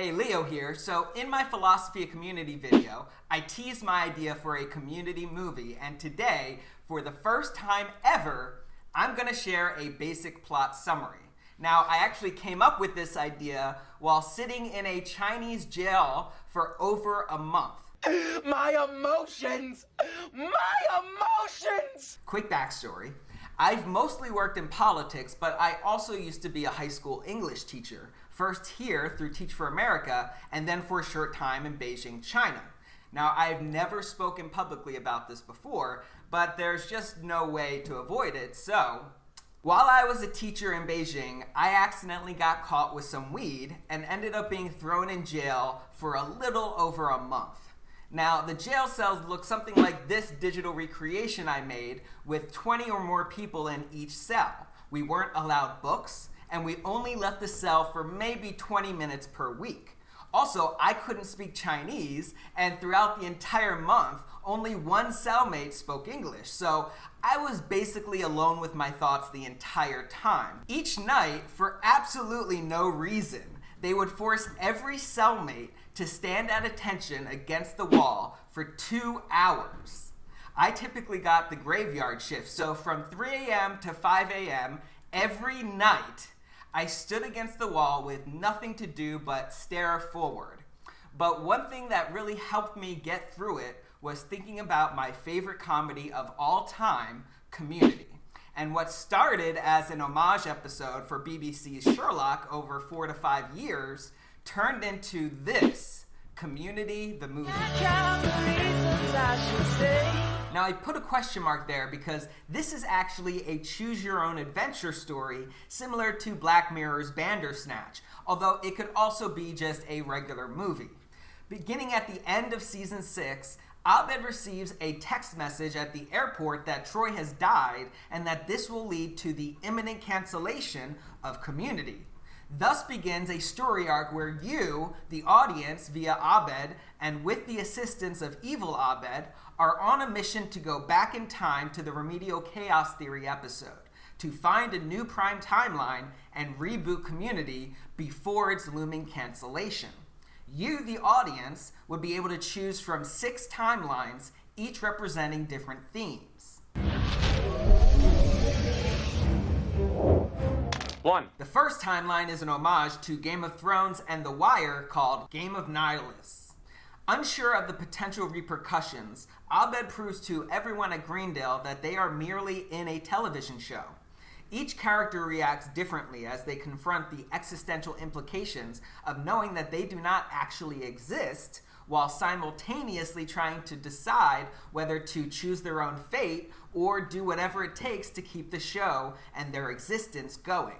Hey, Leo here. So in my Philosophy of Community video, I teased my idea for a community movie, and today, for the first time ever, I'm gonna share a basic plot summary. Now, I actually came up with this idea while sitting in a Chinese jail for over a month. My emotions! My emotions! Quick backstory. I've mostly worked in politics, but I also used to be a high school English teacher, first here through Teach for America, and then for a short time in Beijing, China. Now, I've never spoken publicly about this before, but there's just no way to avoid it, so while I was a teacher in Beijing, I accidentally got caught with some weed and ended up being thrown in jail for a little over a month. Now, the jail cells look something like this digital recreation I made with 20 or more people in each cell. We weren't allowed books, and we only left the cell for maybe 20 minutes per week. Also, I couldn't speak Chinese, and throughout the entire month, only one cellmate spoke English, so I was basically alone with my thoughts the entire time. Each night, for absolutely no reason, they would force every cellmate to stand at attention against the wall for 2 hours. I typically got the graveyard shift, so from 3 a.m. to 5 a.m. every night, I stood against the wall with nothing to do but stare forward. But one thing that really helped me get through it was thinking about my favorite comedy of all time, Community. And what started as an homage episode for BBC's Sherlock over 4 to 5 years turned into this, Community the movie. Now, I put a question mark there because this is actually a choose-your-own-adventure story similar to Black Mirror's Bandersnatch, although it could also be just a regular movie. Beginning at the end of season 6, Abed receives a text message at the airport that Troy has died and that this will lead to the imminent cancellation of Community. Thus begins a story arc where you, the audience, via Abed, and with the assistance of evil Abed, are on a mission to go back in time to the Remedial Chaos Theory episode, to find a new prime timeline and reboot Community before its looming cancellation. You, the audience, would be able to choose from 6 timelines, each representing different themes. 1. The first timeline is an homage to Game of Thrones and The Wire called Game of Nihilists. Unsure of the potential repercussions, Abed proves to everyone at Greendale that they are merely in a television show. Each character reacts differently as they confront the existential implications of knowing that they do not actually exist, while simultaneously trying to decide whether to choose their own fate or do whatever it takes to keep the show and their existence going.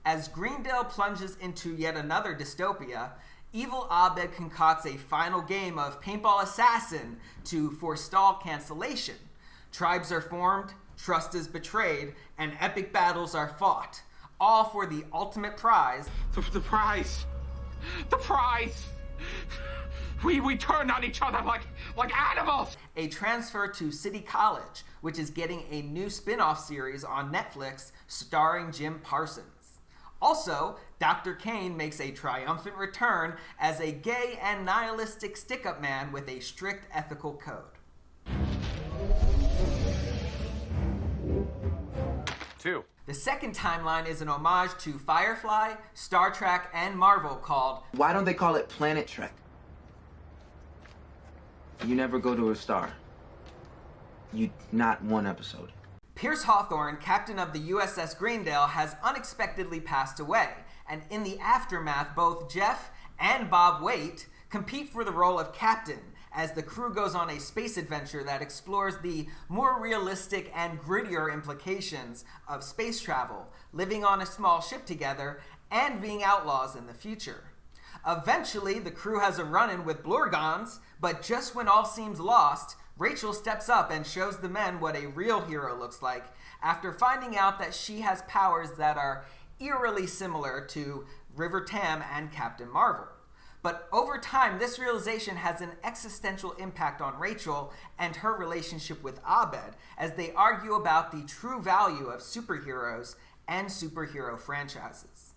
As Greendale plunges into yet another dystopia, evil Abed concocts a final game of Paintball Assassin to forestall cancellation. Tribes are formed, trust is betrayed, and epic battles are fought, all for the ultimate prize. The prize! The prize! We turn on each other like animals! A transfer to City College, which is getting a new spin-off series on Netflix starring Jim Parsons. Also, Dr. Kane makes a triumphant return as a gay and nihilistic stick-up man with a strict ethical code. 2. The second timeline is an homage to Firefly, Star Trek, and Marvel called Why don't they call it Planet Trek? You never go to a star. Not one episode. Pierce Hawthorne, captain of the USS Greendale, has unexpectedly passed away, and in the aftermath, both Jeff and Bob Waite compete for the role of captain as the crew goes on a space adventure that explores the more realistic and grittier implications of space travel, living on a small ship together, and being outlaws in the future. Eventually, the crew has a run-in with Blorgons, but just when all seems lost, Rachel steps up and shows the men what a real hero looks like after finding out that she has powers that are eerily similar to River Tam and Captain Marvel. But over time, this realization has an existential impact on Rachel and her relationship with Abed as they argue about the true value of superheroes and superhero franchises.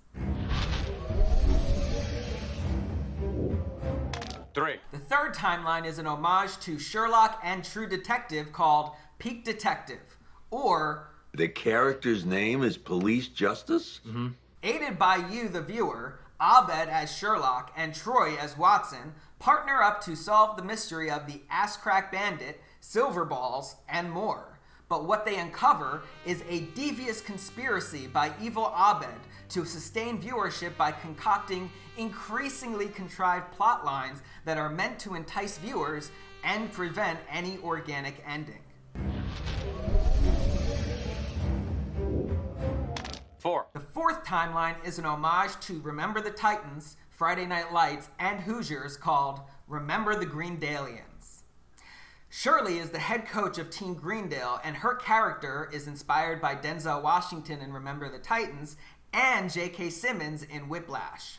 3. The third timeline is an homage to Sherlock and True Detective called Peak Detective, or The character's name is Police Justice? Mm-hmm. aided by you, the viewer, Abed as Sherlock and Troy as Watson partner up to solve the mystery of the ass-crack bandit, silver balls, and more. But what they uncover is a devious conspiracy by evil Abed to sustain viewership by concocting increasingly contrived plot lines that are meant to entice viewers and prevent any organic ending. 4. The fourth timeline is an homage to Remember the Titans, Friday Night Lights, and Hoosiers called Remember the Greendalians. Shirley is the head coach of Team Greendale, and her character is inspired by Denzel Washington in Remember the Titans and J.K. Simmons in Whiplash.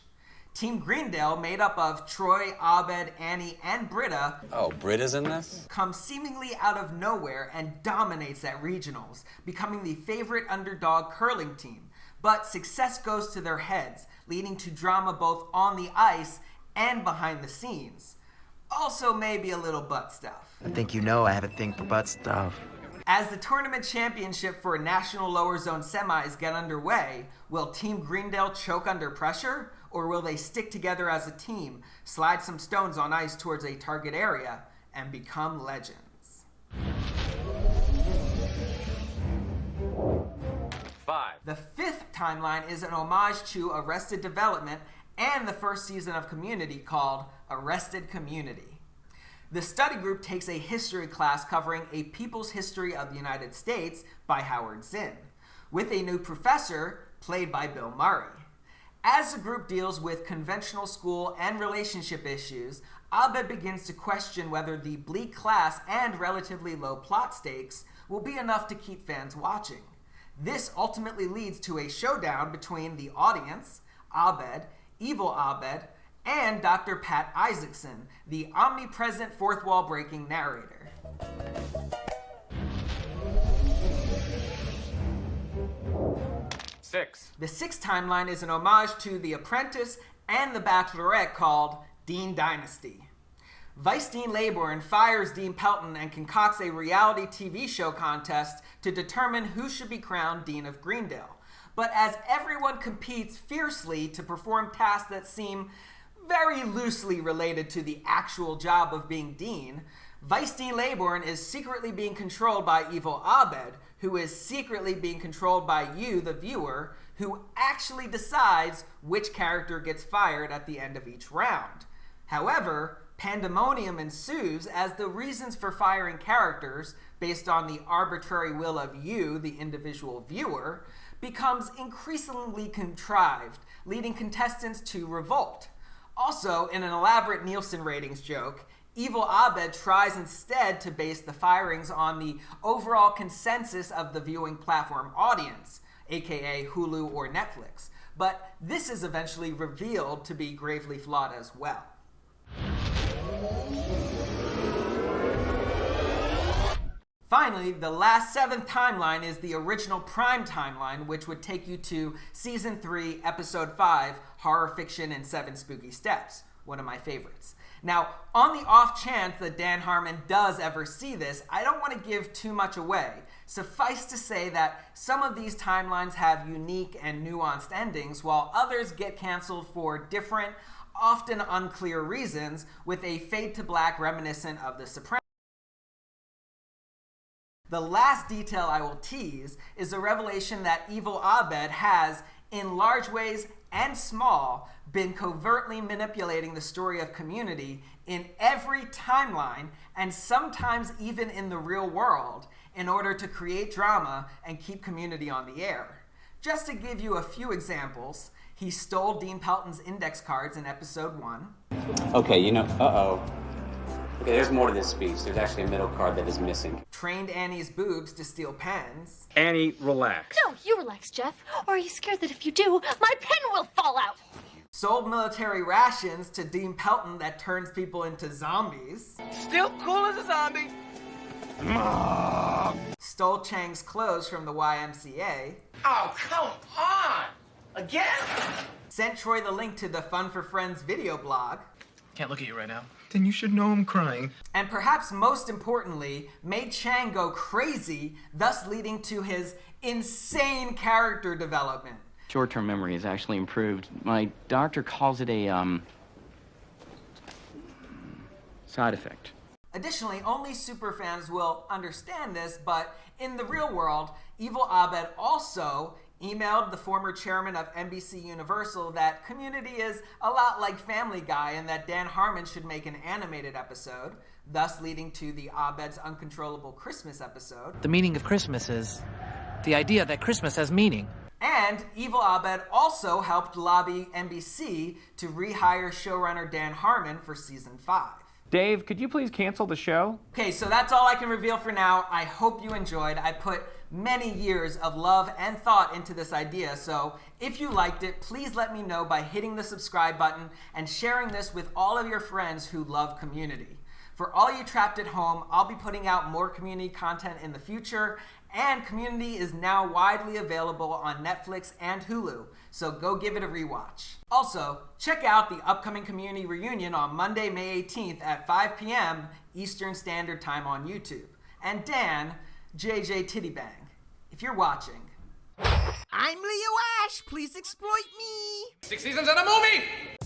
Team Greendale, made up of Troy, Abed, Annie, and Britta, Oh, Britta's in this? comes seemingly out of nowhere and dominates at regionals, becoming the favorite underdog curling team. But success goes to their heads, leading to drama both on the ice and behind the scenes. Also maybe a little butt stuff. I think you know I have a thing for butt stuff. As the tournament championship for National Lower Zone semis get underway, will Team Greendale choke under pressure? Or will they stick together as a team, slide some stones on ice towards a target area, and become legends? 5. The fifth timeline is an homage to Arrested Development and the first season of Community called Arrested Community. The study group takes a history class covering a people's history of the United States by Howard Zinn, with a new professor played by Bill Murray. As the group deals with conventional school and relationship issues, Abed begins to question whether the bleak class and relatively low plot stakes will be enough to keep fans watching. This ultimately leads to a showdown between the audience, Abed, evil Abed, and Dr. Pat Isaacson, the omnipresent fourth wall breaking narrator. The sixth timeline is an homage to The Apprentice and The Bachelorette called Dean Dynasty. Vice Dean Laybourne fires Dean Pelton and concocts a reality TV show contest to determine who should be crowned Dean of Greendale. But as everyone competes fiercely to perform tasks that seem very loosely related to the actual job of being Dean, Vice Dean Laybourne is secretly being controlled by evil Abed, who is secretly being controlled by you, the viewer, who actually decides which character gets fired at the end of each round. However, pandemonium ensues as the reasons for firing characters, based on the arbitrary will of you, the individual viewer, becomes increasingly contrived, leading contestants to revolt. Also, in an elaborate Nielsen ratings joke, evil Abed tries instead to base the firings on the overall consensus of the viewing platform audience, aka Hulu or Netflix, but this is eventually revealed to be gravely flawed as well. Finally, the last seventh timeline is the original Prime timeline, which would take you to Season 3, Episode 5, Horror Fiction and 7 Spooky Steps, one of my favorites. Now, on the off chance that Dan Harmon does ever see this, I don't want to give too much away. Suffice to say that some of these timelines have unique and nuanced endings, while others get canceled for different, often unclear reasons, with a fade to black reminiscent of The Sopranos. The last detail I will tease is the revelation that evil Abed has, in large ways and small, been covertly manipulating the story of Community in every timeline, and sometimes even in the real world, in order to create drama and keep Community on the air. Just to give you a few examples, he stole Dean Pelton's index cards in Episode 1. Okay, Okay, there's more to this speech. There's actually a middle card that is missing. Trained Annie's boobs to steal pens. Annie, relax. No, you relax, Jeff. Or are you scared that if you do, my pen will fall out? Sold military rations to Dean Pelton that turns people into zombies. Still cool as a zombie. Stole Chang's clothes from the YMCA. Oh, come on! Again? Sent Troy the link to the Fun for Friends video blog. Can't look at you right now. Then you should know I'm crying. And perhaps most importantly, made Chang go crazy, thus leading to his insane character development. Short-term memory is actually improved. My doctor calls it a, side effect. Additionally, only superfans will understand this, but in the real world, Evil Abed also emailed the former chairman of NBC Universal that Community is a lot like Family Guy and that Dan Harmon should make an animated episode, thus leading to the Abed's Uncontrollable Christmas episode. The meaning of Christmas is the idea that Christmas has meaning. And Evil Abed also helped lobby NBC to rehire showrunner Dan Harmon for season 5. Dave, could you please cancel the show? Okay, so that's all I can reveal for now. I hope you enjoyed. I put many years of love and thought into this idea, so if you liked it, please let me know by hitting the subscribe button and sharing this with all of your friends who love Community. For all you trapped at home, I'll be putting out more Community content in the future, and Community is now widely available on Netflix and Hulu, so go give it a rewatch. Also, check out the upcoming Community reunion on Monday, May 18th at 5 p.m. Eastern Standard Time on YouTube. And Dan, JJ Tittybang, if you're watching. I'm Leo Ashe, please exploit me! 6 seasons and a movie!